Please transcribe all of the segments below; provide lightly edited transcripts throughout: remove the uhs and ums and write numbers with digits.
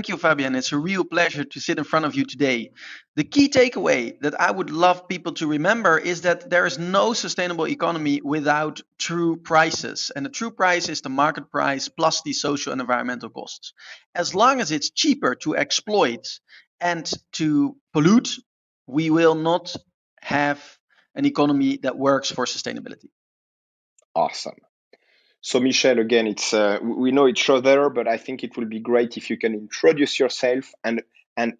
Thank you, Fabian. It's a real pleasure to sit in front of you today. The key takeaway that I would love people to remember is that there is no sustainable economy without true prices. And the true price is the market price plus the social and environmental costs. As long as it's cheaper to exploit and to pollute, we will not have an economy that works for sustainability. Awesome. So Michel, again, it's we know each other, but I think it will be great if you can introduce yourself and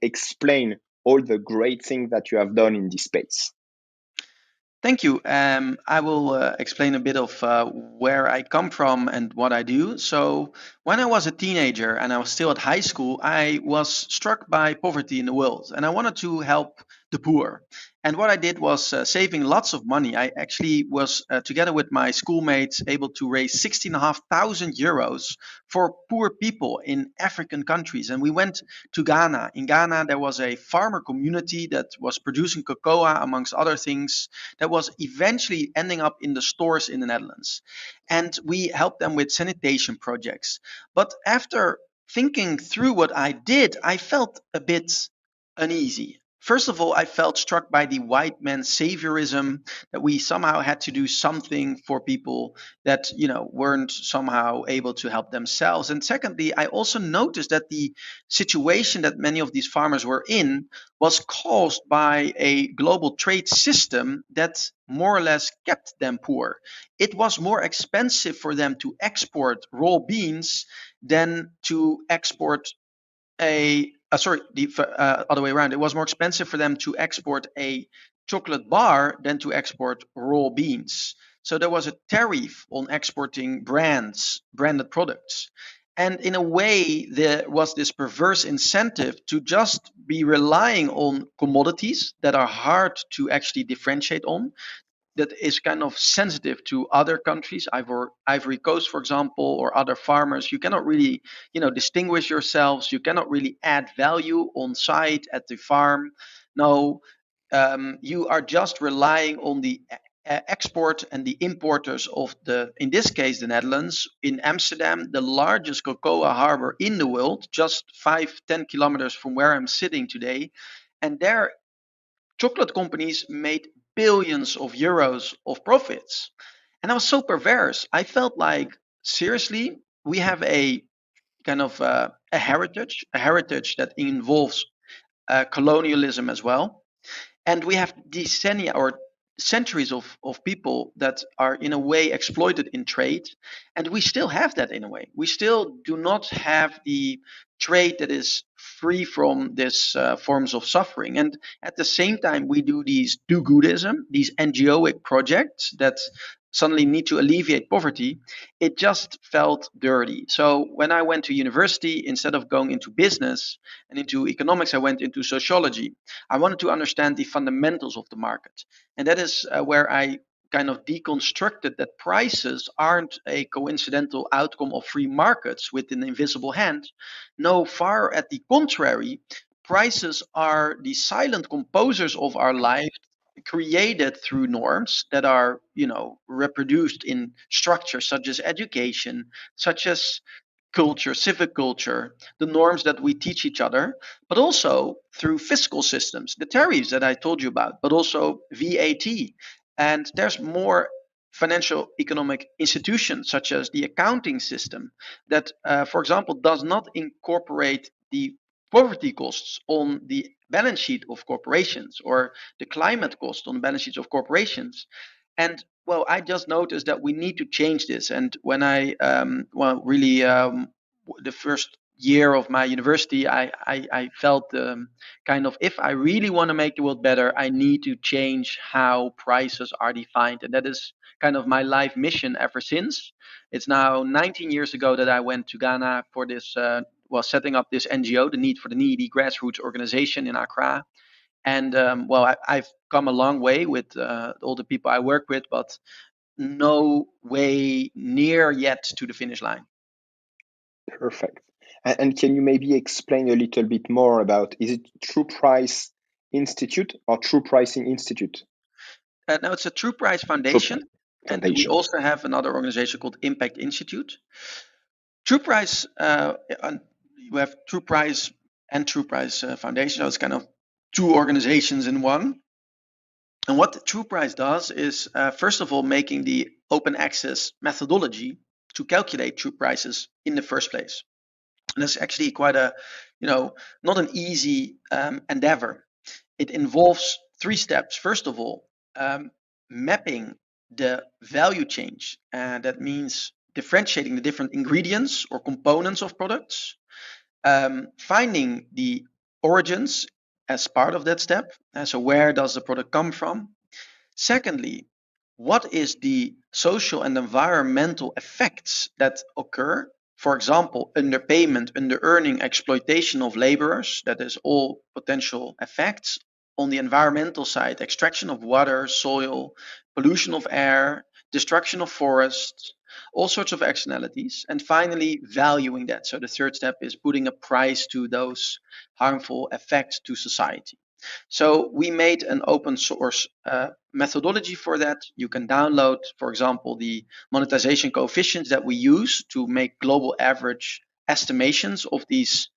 explain all the great things that you have done in this space. Thank you. I will explain a bit of where I come from and what I do. So, when I was a teenager and I was still at high school, I was struck by poverty in the world and I wanted to help the poor. And what I did was saving lots of money. I actually was, together with my schoolmates, able to raise 16,500 euros for poor people in African countries. And we went to Ghana. In Ghana, there was a farmer community that was producing cocoa, amongst other things, that was eventually ending up in the stores in the Netherlands. And we helped them with sanitation projects. But after thinking through what I did, I felt a bit uneasy. First of all, I felt struck by the white man saviorism, that we somehow had to do something for people that, weren't somehow able to help themselves. And secondly, I also noticed that the situation that many of these farmers were in was caused by a global trade system that more or less kept them poor. It was more expensive for them to export raw beans than to export the other way around. It was more expensive for them to export a chocolate bar than to export raw beans. So there was a tariff on exporting branded products. And in a way, there was this perverse incentive to just be relying on commodities that are hard to actually differentiate on, that is kind of sensitive to other countries, Ivory Coast, for example, or other farmers. You cannot really, distinguish yourselves. You cannot really add value on site at the farm. No, you are just relying on the export and the importers of in this case, the Netherlands. In Amsterdam, the largest cocoa harbor in the world, just 5-10 kilometers from where I'm sitting today. And there chocolate companies made billions of euros of profits. And I was so perverse. I felt like, seriously, we have a kind of a heritage that involves colonialism as well. And we have decennia or centuries of people that are in a way exploited in trade, and we still have that in a way. We still do not have the trade that is free from these forms of suffering, and at the same time we do these do-goodism, these NGOic projects that suddenly need to alleviate poverty. It just felt dirty. So when I went to university, instead of going into business and into economics, I went into sociology. I wanted to understand the fundamentals of the market. And that is where I kind of deconstructed that prices aren't a coincidental outcome of free markets with an invisible hand. No, far at the contrary, prices are the silent composers of our life, created through norms that are, reproduced in structures such as education, such as culture, civic culture, the norms that we teach each other, but also through fiscal systems, the tariffs that I told you about, but also VAT. And there's more financial economic institutions, such as the accounting system, that, for example, does not incorporate the poverty costs on the balance sheet of corporations, or the climate cost on the balance sheets of corporations. And well, I just noticed that we need to change this. And when I, really, the first year of my university, I felt kind of, if I really want to make the world better, I need to change how prices are defined. And that is kind of my life mission ever since. It's now 19 years ago that I went to Ghana for this, setting up this NGO, the Need for the Needy grassroots organization in Accra. And I've come a long way with all the people I work with, but no way near yet to the finish line. Perfect. And can you maybe explain a little bit more about, is it True Price Institute or True Pricing Institute? Now it's a True Price Foundation, and we Foundation. also have another organization called Impact Institute. True Price, we have True Price and True Price Foundation. So it's kind of two organizations in one. And what the True Price does is, first of all, making the open access methodology to calculate true prices in the first place. And that's actually quite a, not an easy endeavor. It involves three steps. First of all, mapping the value change. That means differentiating the different ingredients or components of products, finding the origins as part of that step. So where does the product come from? Secondly, what is the social and environmental effects that occur? For example, underpayment, under-earning, exploitation of laborers, that is all potential effects. On the environmental side, extraction of water, soil, pollution of air, destruction of forests, all sorts of externalities. And finally, valuing that. So the third step is putting a price to those harmful effects to society. So we made an open source methodology for that. You can download, for example, the monetization coefficients that we use to make global average estimations of these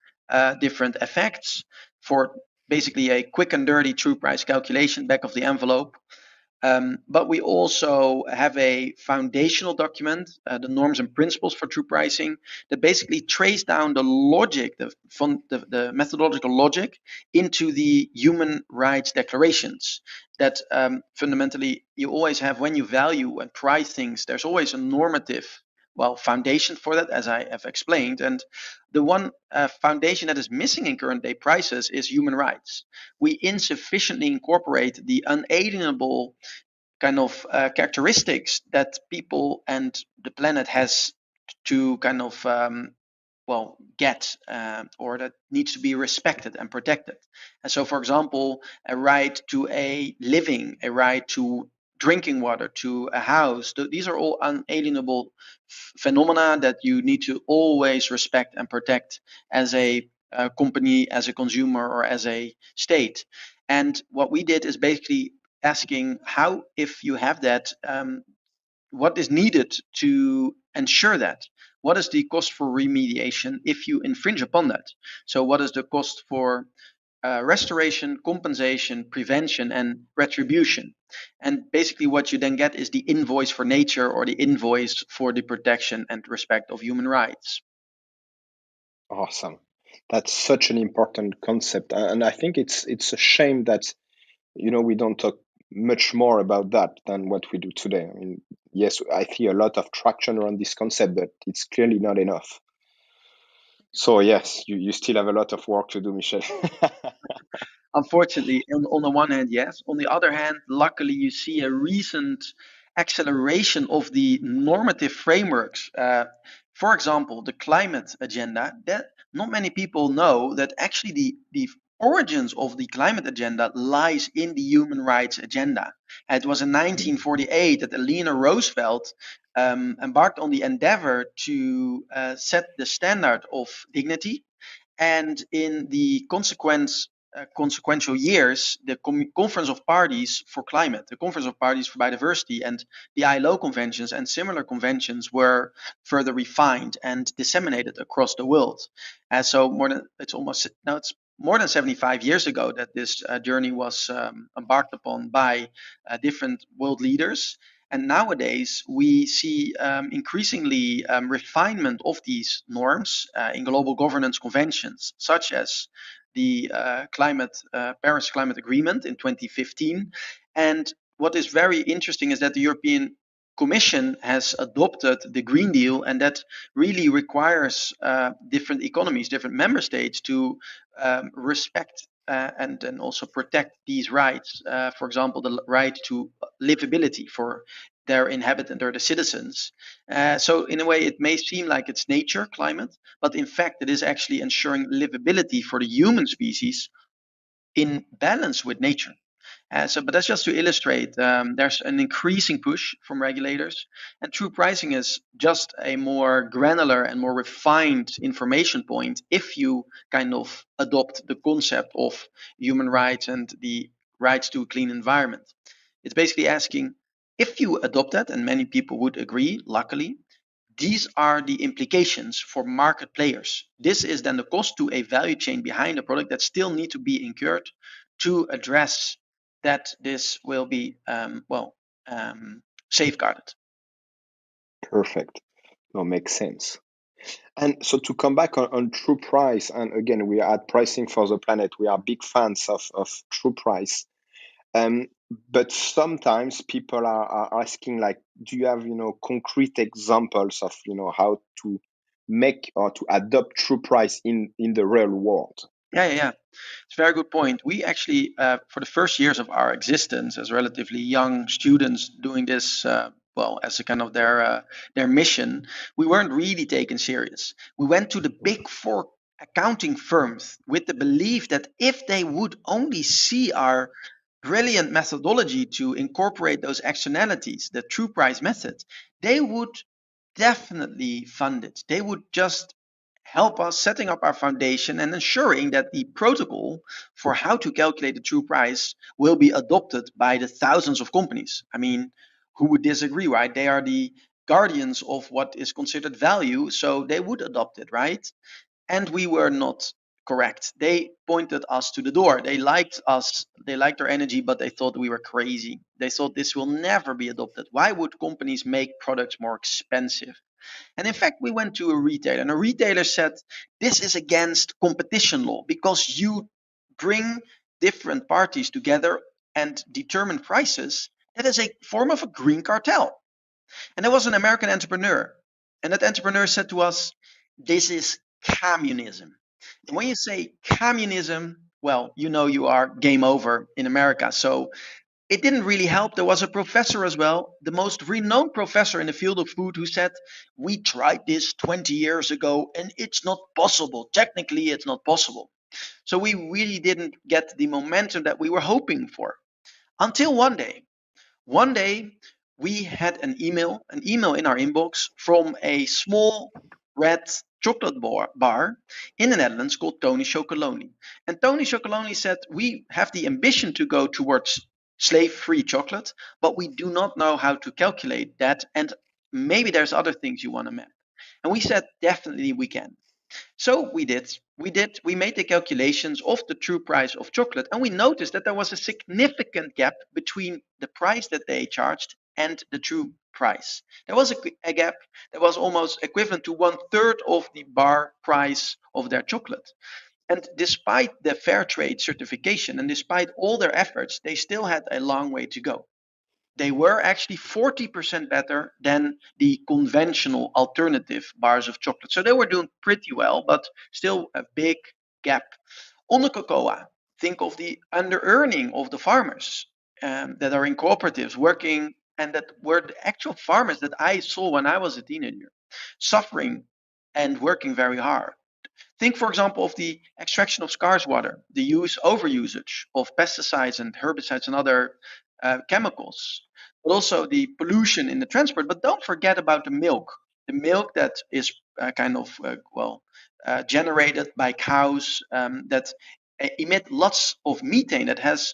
different effects for basically a quick and dirty true price calculation back of the envelope. But we also have a foundational document, the norms and principles for true pricing, that basically trace down the logic, the methodological logic, into the human rights declarations. That fundamentally you always have when you value and price things. There's always a normative, foundation for that, as I have explained. And the one foundation that is missing in current day prices is human rights. We insufficiently incorporate the unalienable kind of characteristics that people and the planet has to kind of get or that needs to be respected and protected. And so, for example, a right to a living, a right to drinking water, to a house, these are all unalienable phenomena that you need to always respect and protect as a company, as a consumer, or as a state. And what we did is basically asking how, if you have that, what is needed to ensure that? What is the cost for remediation if you infringe upon that? So what is the cost for restoration, compensation, prevention, and retribution? And basically what you then get is the invoice for nature, or the invoice for the protection and respect of human rights. Awesome. That's such an important concept. And I think it's a shame that, we don't talk much more about that than what we do today. I mean, yes, I see a lot of traction around this concept, but it's clearly not enough. So yes, you still have a lot of work to do, Michel. Unfortunately, on the one hand, yes. On the other hand, luckily, you see a recent acceleration of the normative frameworks. For example, the climate agenda. That not many people know that actually the origins of the climate agenda lies in the human rights agenda. It was in 1948 that Eleanor Roosevelt embarked on the endeavor to set the standard of dignity, and in the consequential years, the Conference of Parties for Climate, the Conference of Parties for Biodiversity, and the ILO conventions and similar conventions were further refined and disseminated across the world. So it's more than 75 years ago that this journey was embarked upon by different world leaders. And nowadays, we see increasingly refinement of these norms in global governance conventions, such as the Paris Climate Agreement in 2015. And what is very interesting is that the European Commission has adopted the Green Deal, and that really requires different economies, different member states to respect and also protect these rights. For example, the right to livability for their inhabitants or the citizens. So in a way, it may seem like it's nature, climate, but in fact, it is actually ensuring livability for the human species in balance with nature. But that's just to illustrate. There's an increasing push from regulators, and true pricing is just a more granular and more refined information point if you kind of adopt the concept of human rights and the rights to a clean environment. It's basically asking, if you adopt that, and many people would agree, luckily, These are the implications for market players. This is then the cost to a value chain behind a product that still need to be incurred to address that this will be safeguarded. Perfect. No, makes sense. And so to come back on true price, and again, we are at Pricing for the Planet. We are big fans of true price. Um, but sometimes people are asking, like, do you have, concrete examples of, how to make or to adopt true price in the real world? Yeah. It's a very good point. We actually, for the first years of our existence as relatively young students doing this, as a kind of their mission, we weren't really taken serious. We went to the big four accounting firms with the belief that if they would only see our brilliant methodology to incorporate those externalities, the true price method, they would definitely fund it. They would just help us setting up our foundation and ensuring that the protocol for how to calculate the true price will be adopted by the thousands of companies. I mean, who would disagree, right? They are the guardians of what is considered value, so they would adopt it, right? And we were not correct. They pointed us to the door. They liked us, they liked our energy, but they thought we were crazy. They thought this will never be adopted. Why would companies make products more expensive? And in fact, we went to a retailer, and a retailer said, this is against competition law because you bring different parties together and determine prices. That is a form of a green cartel. And there was an American entrepreneur, and that entrepreneur said to us, this is communism. And when you say communism, well, you are game over in America. So it didn't really help. There was a professor as well, the most renowned professor in the field of food, who said, we tried this 20 years ago and it's not possible. Technically, it's not possible. So we really didn't get the momentum that we were hoping for until one day. One day, we had an email in our inbox from a small red chocolate bar in the Netherlands called Tony Chocolonely. And Tony Chocolonely said, we have the ambition to go towards slave-free chocolate, but we do not know how to calculate that. And maybe there's other things you want to map. And we said, definitely we can. So we did. We made the calculations of the true price of chocolate, and we noticed that there was a significant gap between the price that they charged and the true price. There was a gap that was almost equivalent to 1/3 of the bar price of their chocolate. And despite the fair trade certification and despite all their efforts, they still had a long way to go. They were actually 40% better than the conventional alternative bars of chocolate. So they were doing pretty well, but still a big gap. On the cocoa, think of the under earning of the farmers that are in cooperatives working, and that were the actual farmers that I saw when I was a teenager, suffering and working very hard. Think, for example, of the extraction of scarce water, the overusage of pesticides and herbicides and other chemicals, but also the pollution in the transport. But don't forget about the milk that is generated by cows that emit lots of methane that has,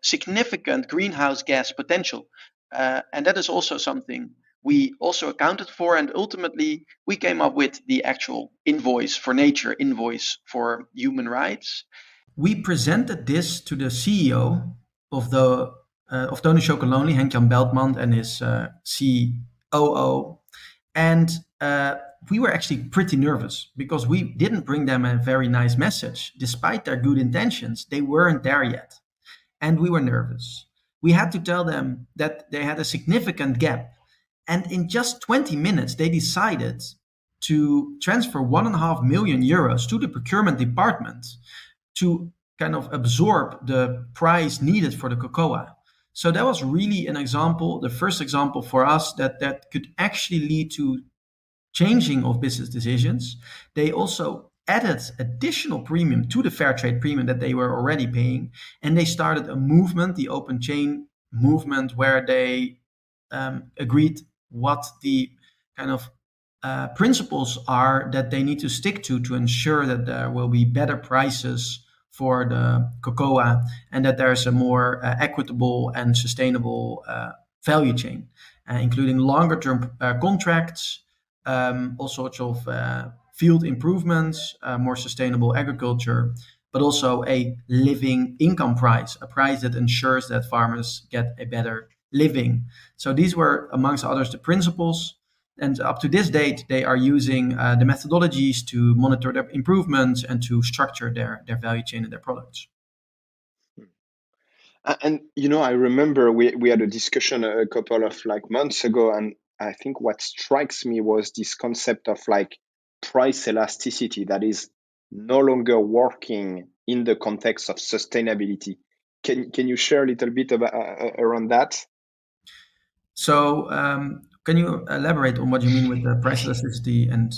significant greenhouse gas potential, and that is also something we also accounted for, and ultimately we came up with the actual invoice for nature, invoice for human rights. We presented this to the CEO of Tony Chocolonely, Henk-Jan Beltman, and his COO, and we were actually pretty nervous because we didn't bring them a very nice message. Despite their good intentions, they weren't there yet, and we were nervous. We had to tell them that they had a significant gap. And in just 20 minutes, they decided to transfer 1.5 million euros to the procurement department to kind of absorb the price needed for the cocoa. So that was really an example, the first example for us that could actually lead to changing of business decisions. They also added additional premium to the fair trade premium that they were already paying, and they started a movement, the open chain movement, where they agreed what the kind of principles are that they need to stick to ensure that there will be better prices for the cocoa and that there's a more equitable and sustainable value chain, including longer term contracts, all sorts of field improvements, more sustainable agriculture, but also a living income price, a price that ensures that farmers get a better living. So these were, amongst others, the principles. And up to this date, they are using the methodologies to monitor their improvements and to structure their value chain and their products. And I remember we had a discussion a couple of like months ago, and I think what strikes me was this concept of like price elasticity that is no longer working in the context of sustainability. Can you share a little bit about around that? So, can you elaborate on what you mean with the price elasticity and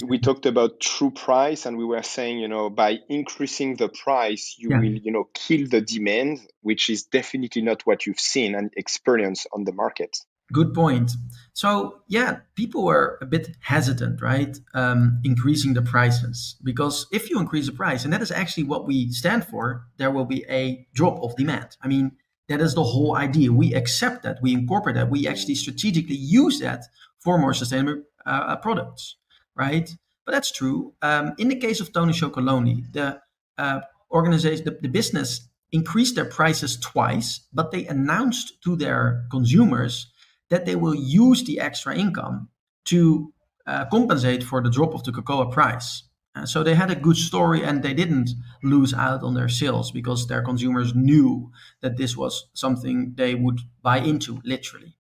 We talked about true price, and we were saying, by increasing the price, you yeah, will, kill the demand, which is definitely not what you've seen and experienced on the market. good point. So, yeah, people were a bit hesitant, right? Increasing the prices because if you increase the price, and that is actually what we stand for, there will be a drop of demand. I mean, that is the whole idea. We accept that, we incorporate that, we actually strategically use that for more sustainable products, right? But that's true. In the case of Tony Chocolonely, the organization, the business increased their prices twice, but they announced to their consumers that they will use the extra income to compensate for the drop of the cocoa price. So they had a good story and they didn't lose out on their sales because their consumers knew that this was something they would buy into, literally.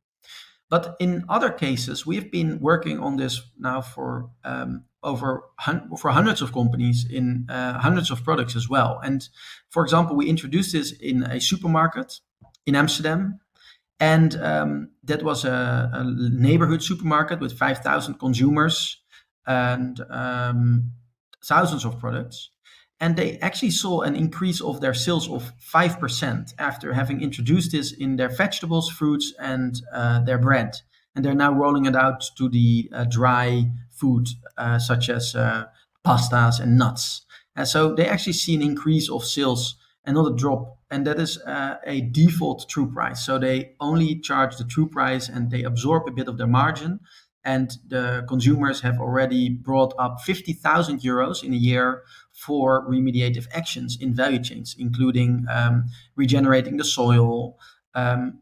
But in other cases, we've been working on this now for for hundreds of companies in hundreds of products as well. And for example, we introduced this in a supermarket in Amsterdam, and that was a neighborhood supermarket with 5,000 consumers and thousands of products. And they actually saw an increase of their sales of 5% after having introduced this in their vegetables, fruits, and their bread. And they're now rolling it out to the dry food, such as pastas and nuts. And so they actually see an increase of sales and not a drop. And that is a default true price. So they only charge the true price and they absorb a bit of their margin. And the consumers have already brought up 50,000 euros in a year for remediative actions in value chains, including regenerating the soil,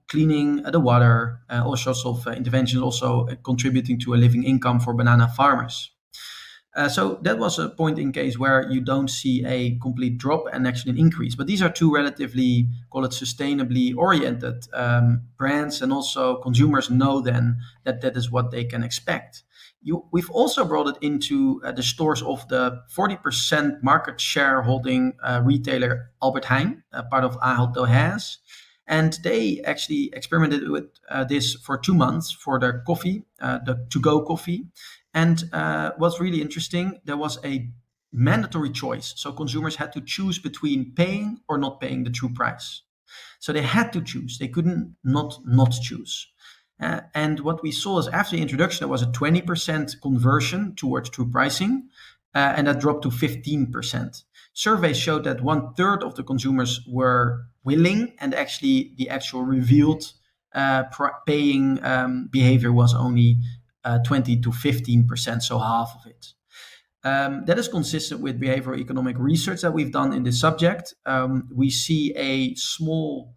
cleaning the water, all sorts of interventions, also contributing to a living income for banana farmers. So that was a point in case where you don't see a complete drop and actually an increase. But these are two relatively, call it sustainably oriented brands, and also consumers know then that that is what they can expect. We've also brought it into the stores of the 40% market share holding retailer Albert Heijn, part of Ahold Delhaize. And they actually experimented with this for 2 months for their coffee, the to-go coffee. And what's really interesting, there was a mandatory choice. So consumers had to choose between paying or not paying the true price. So they had to choose. They couldn't not choose. And what we saw is after the introduction, there was a 20% conversion towards true pricing, and that dropped to 15%. Surveys showed that 1/3 of the consumers were willing, and actually the actual revealed paying behavior was only 20 to 15%, so half of it. That is consistent with behavioral economic research that we've done in this subject. We see a small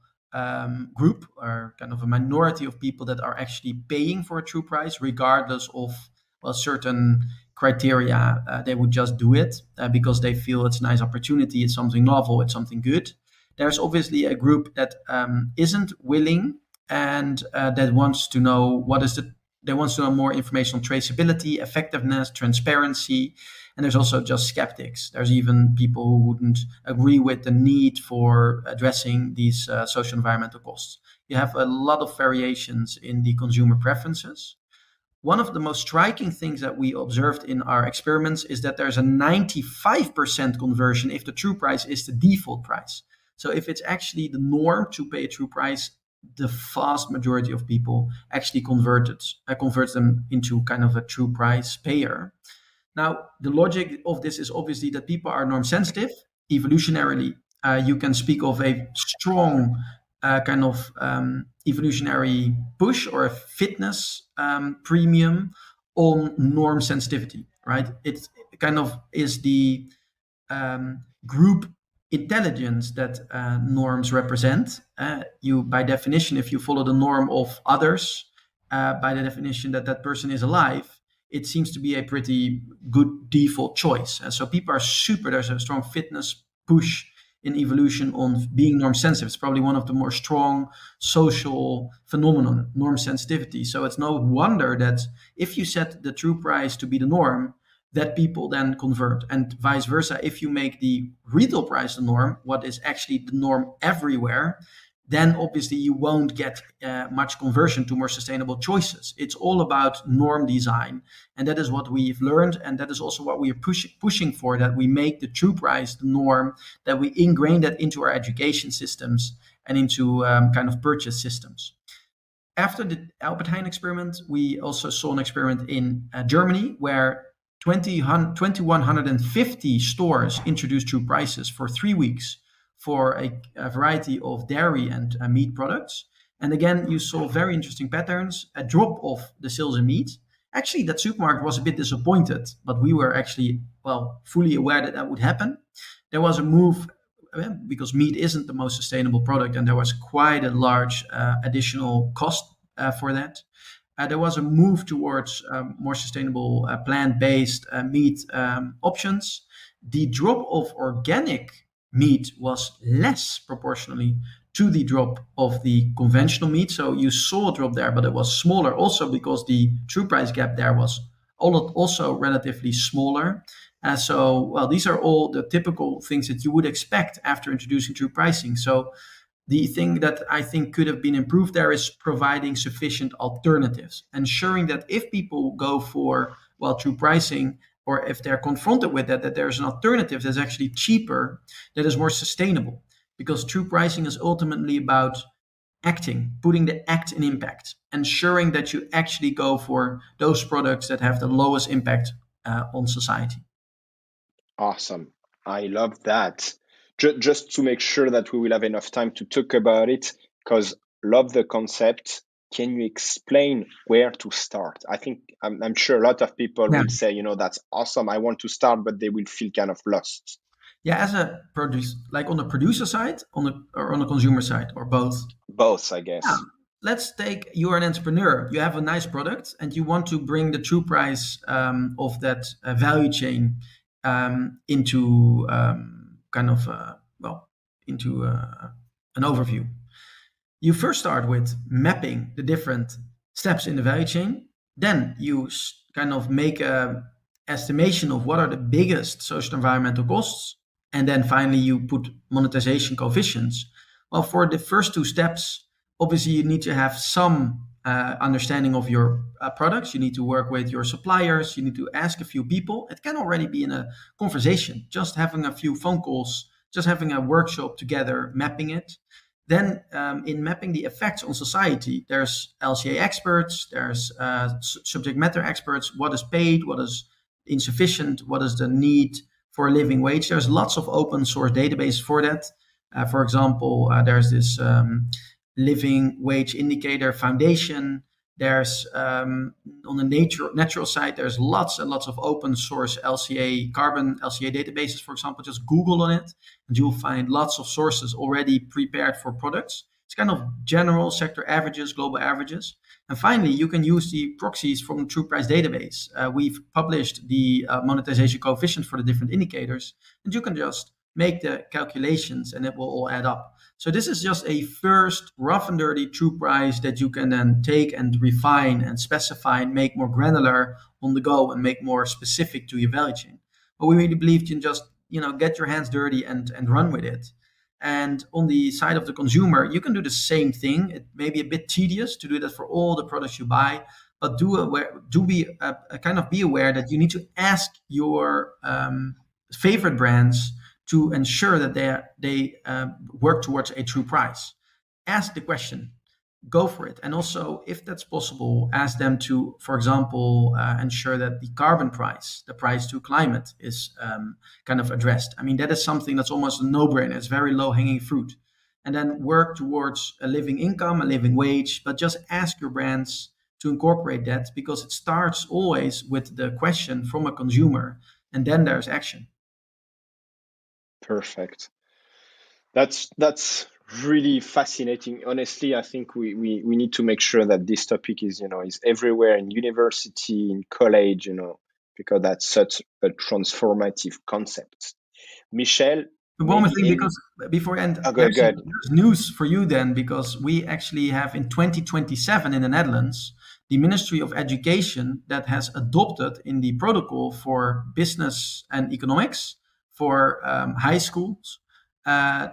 group or kind of a minority of people that are actually paying for a true price, regardless of certain criteria. They would just do it because they feel it's a nice opportunity, it's something novel, it's something good. There's obviously a group that isn't willing and that wants to know they want to know more information on traceability, effectiveness, transparency. And there's also just skeptics. There's even people who wouldn't agree with the need for addressing these social environmental costs. You have a lot of variations in the consumer preferences. One of the most striking things that we observed in our experiments is that there's a 95% conversion if the true price is the default price. So if it's actually the norm to pay a true price, the vast majority of people actually converts them into kind of a true price payer. Now, the logic of this is obviously that people are norm sensitive. Evolutionarily, you can speak of a strong kind of evolutionary push or a fitness premium on norm sensitivity, right? It kind of is the group intelligence that norms represent. You, by definition, if you follow the norm of others, by the definition that that person is alive, it seems to be a pretty good default choice. So people are super, there's a strong fitness push in evolution on being norm sensitive. It's probably one of the more strong social phenomenon, norm sensitivity. So it's no wonder that if you set the true price to be the norm, that people then convert, and vice versa. If you make the retail price the norm, what is actually the norm everywhere, then obviously you won't get much conversion to more sustainable choices. It's all about norm design, and that is what we've learned, and that is also what we are pushing for, that we make the true price the norm, that we ingrain that into our education systems and into kind of purchase systems. After the Albert Heijn experiment, we also saw an experiment in Germany where 2,150 stores introduced true prices for 3 weeks for a variety of dairy and meat products. And again, you saw very interesting patterns, a drop of the sales in meat. Actually, that supermarket was a bit disappointed, but we were actually, well, fully aware that that would happen. There was a move because meat isn't the most sustainable product, and there was quite a large additional cost for that. There was a move towards more sustainable plant-based meat options. The drop of organic meat was less proportionally to the drop of the conventional meat. So you saw a drop there, but it was smaller also because the true price gap there was also relatively smaller. Well, these are all the typical things that you would expect after introducing true pricing. So the thing that I think could have been improved there is providing sufficient alternatives, ensuring that if people go for, well, true pricing, or if they're confronted with that, that there's an alternative that's actually cheaper, that is more sustainable. Because true pricing is ultimately about acting, putting the act in impact, ensuring that you actually go for those products that have the lowest impact on society. Awesome. I love that. Just to make sure that we will have enough time to talk about it, because love the concept. Can you explain where to start? I think I'm sure a lot of people Yeah. will say, that's awesome. I want to start, but they will feel kind of lost. Yeah, as a produce, like on the producer side, or on the consumer side, or both. Both, I Yeah. guess. Let's take you are an entrepreneur. You have a nice product, and you want to bring the true price of that value chain into kind of into an overview. You first start with mapping the different steps in the value chain. Then you kind of make a estimation of what are the biggest social environmental costs. And then finally, you put monetization coefficients. Well, for the first two steps, obviously, you need to have some understanding of your products. You need to work with your suppliers. You need to ask a few people. It can already be in a conversation, just having a few phone calls, just having a workshop together, mapping it. Then, in mapping the effects on society, there's LCA experts, there's subject matter experts. What is paid? What is insufficient? What is the need for a living wage? There's lots of open source databases for that. For example, there's this Living Wage Indicator Foundation. There's on the natural side, there's lots and lots of open source LCA carbon LCA databases. For example, just Google on it, and you'll find lots of sources already prepared for products. It's kind of general sector averages, global averages. And finally, you can use the proxies from the True Price database. We've published the monetization coefficient for the different indicators, and you can just make the calculations and it will all add up. So this is just a first rough and dirty true price that you can then take and refine and specify and make more granular on the go and make more specific to your value chain. But we really believe you can just get your hands dirty and run with it. And on the side of the consumer, you can do the same thing. It may be a bit tedious to do that for all the products you buy, but be aware that you need to ask your favorite brands to ensure that they work towards a true price. Ask the question, go for it. And also, if that's possible, ask them to, for example, ensure that the carbon price, the price to climate, is kind of addressed. I mean, that is something that's almost a no-brainer. It's very low-hanging fruit. And then work towards a living income, a living wage, but just ask your brands to incorporate that, because it starts always with the question from a consumer, and then there's action. Perfect. That's really fascinating. Honestly, I think we need to make sure that this topic is, is everywhere in university, in college, because that's such a transformative concept. Michel, One more maybe thing, any. because before end, Oh, good, there's, good. there's news for you then, because we actually have in 2027 in the Netherlands the Ministry of Education that has adopted in the protocol for business and economics for high schools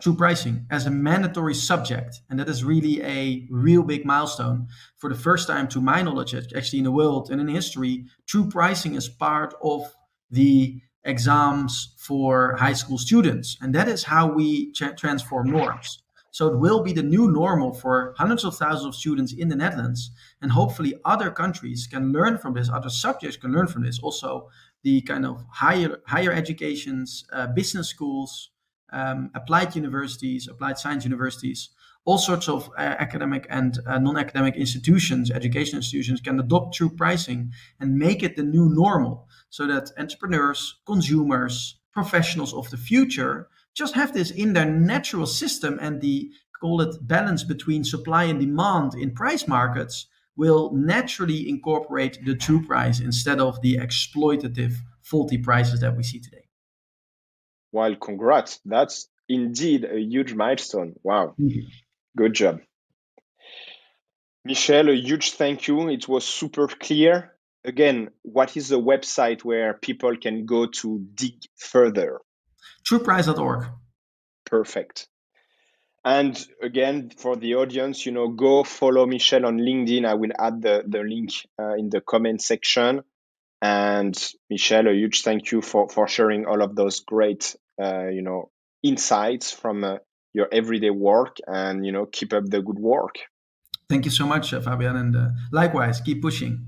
true pricing as a mandatory subject, and that is really a real big milestone. For the first time, to my knowledge, actually in the world and in history, true pricing is part of the exams for high school students. And that is how we transform norms. So it will be the new normal for hundreds of thousands of students in the Netherlands. And hopefully other countries can learn from this, other subjects can learn from this. Also, the kind of higher educations, business schools, applied universities, applied science universities, all sorts of academic and non-academic institutions, education institutions can adopt true pricing and make it the new normal, so that entrepreneurs, consumers, professionals of the future just have this in their natural system, and the, call it, balance between supply and demand in price markets will naturally incorporate the true price instead of the exploitative faulty prices that we see today. Well, congrats. That's indeed a huge milestone. Wow. Thank you. Good job. Michel, a huge thank you. It was super clear. Again, what is the website where people can go to dig further? Trueprice.org. Perfect. And again, for the audience, go follow Michel on LinkedIn. I will add the link in the comment section. And Michel, a huge thank you for sharing all of those great, insights from your everyday work, and, keep up the good work. Thank you so much, Fabian, and likewise, keep pushing.